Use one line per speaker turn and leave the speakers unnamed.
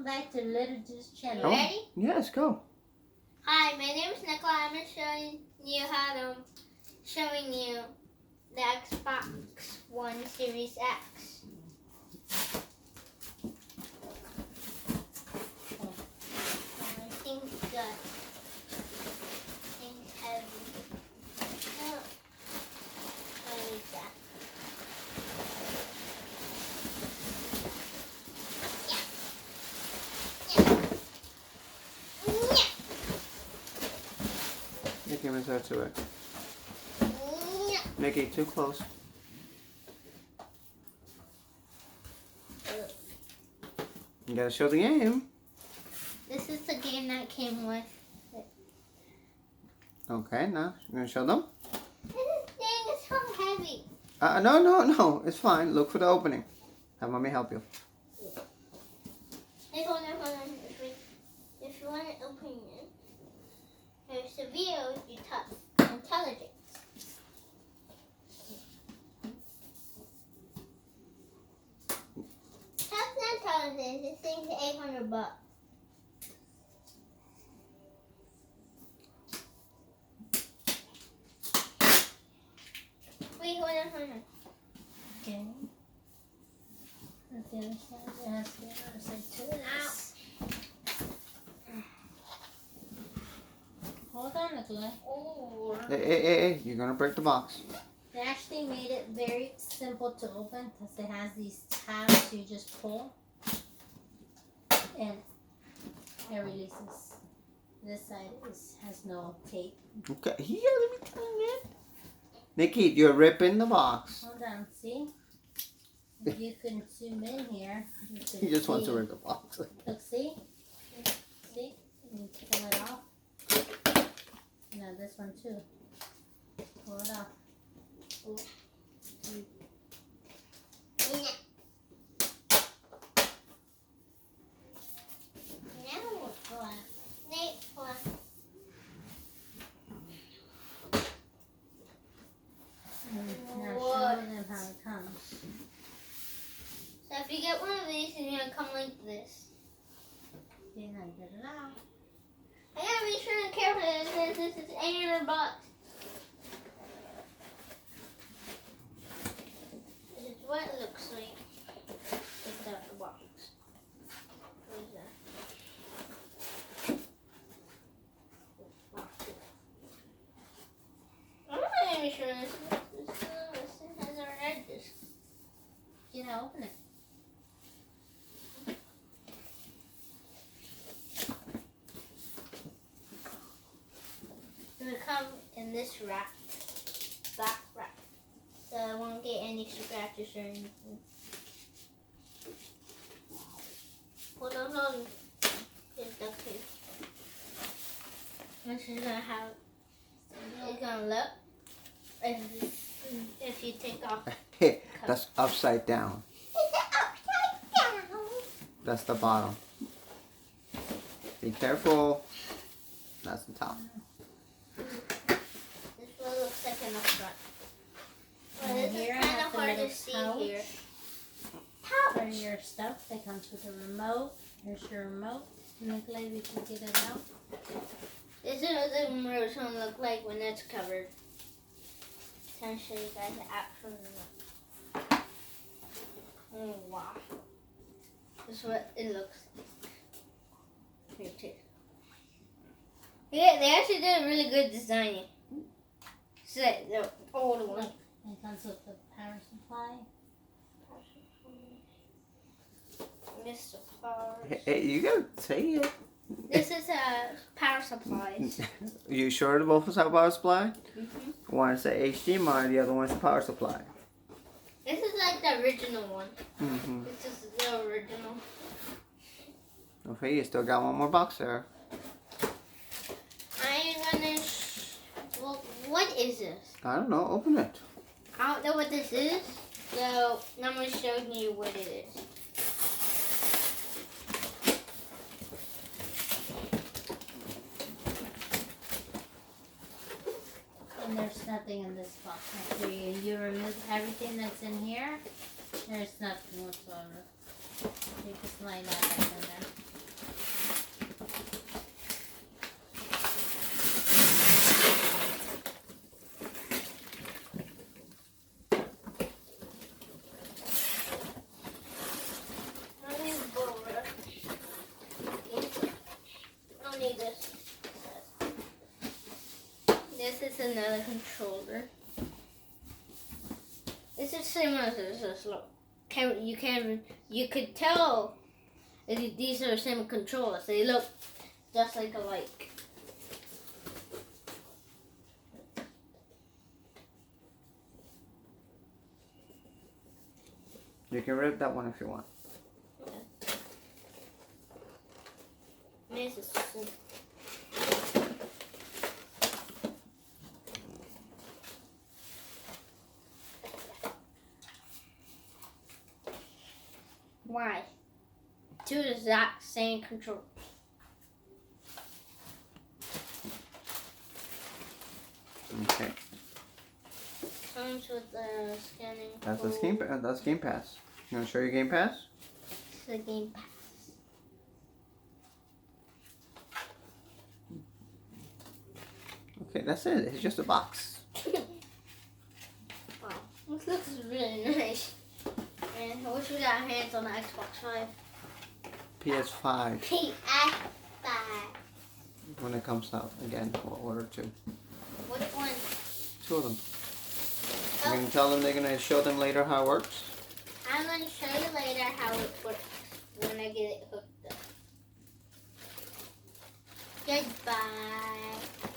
Back to Little Juice channel.
Oh.
Ready?
Yes, go.
Hi, my name is Nicola. I'm showing you the Xbox One Series X. I think the thing's heavy. No, what is that?
Nikki, miss that to it. Nikki, too close. You gotta show the game.
This is the game that came with it.
Okay, now you're gonna show them.
This thing is so heavy.
No, it's fine. Look for the opening. Have mommy help you.
Hey, hold on. If you want to open it, there's a video you touch. Intelligence. That's not intelligence. This thing's $800. Wait, hold on.
Okay. That's the other side. It has to be the other side too. Hold on, Nicola.
Oh.
Hey, you're gonna break the box.
They actually made it very simple to open because it has these tabs you just pull and it releases. This side has no tape.
Okay, here, let me turn it. Nikki, you're ripping the box.
Hold on, see? If you can zoom in here.
He just wants to
see.
rip the box.
Look, see? See? You pull it off. Now this one too. Pull it off. Now show them how it comes.
So if you get one of these, it's gonna come like this.
See, now get it out.
I gotta be sure and careful. This is $800. This is what it looks like without the box. What is that? I'm not even sure this has our edges.
You know, open it.
It's gonna come in this wrap, black wrap, so I won't get any scratches or anything. Hold on. Get duct tape. This is gonna have. It's gonna look if you take off.
Hey, that's upside down.
It's upside down.
That's the bottom. Be careful. That's the top.
This one looks like in the front. Well,
And
this is
here I
kind
have
of
the
hard
little
to see
pouch.
here.
For your stuff that comes with a remote. Here's your remote. Nicola, we can get it out.
This is what the remote's gonna look like when it's covered. So I'll show you guys the actual remote. Oh wow. This is what it looks like. Here too. Yeah, they actually did a really good design. So the old one.
It comes with the power supply.
Mr. Power.
Hey, you gotta say it.
This is a power supplies.
You sure the both have power supply?
Mm-hmm.
One is the HDMI, the other one is the power supply.
This is like the original one.
Mm-hmm.
This is the original.
Okay, you still got one more box there.
I'm gonna. Well, what is this?
I don't know. Open it.
I don't know what this is, so I'm gonna show you what it is.
And there's nothing in this box. After you remove everything that's in here, there's nothing whatsoever. You just line that up in there.
This is another controller. This is similar to this. Look, you could tell these are the same controllers. They look just like alike.
You can rip that one if you want.
This is why? Two exact same controllers.
Okay.
Comes with the scanning.
That's
code.
That's Game Pass. You want to show your Game Pass?
It's the Game Pass.
Okay, that's it. It's just a box.
Wow, this looks really nice. And I wish we got our hands on the Xbox 5.
PS5
PS5.
when it comes out again. We'll order two.
Which one?
Two of them. You can tell them they're gonna show them later how it works.
I'm going to show you later how it works when I get it hooked up. Goodbye.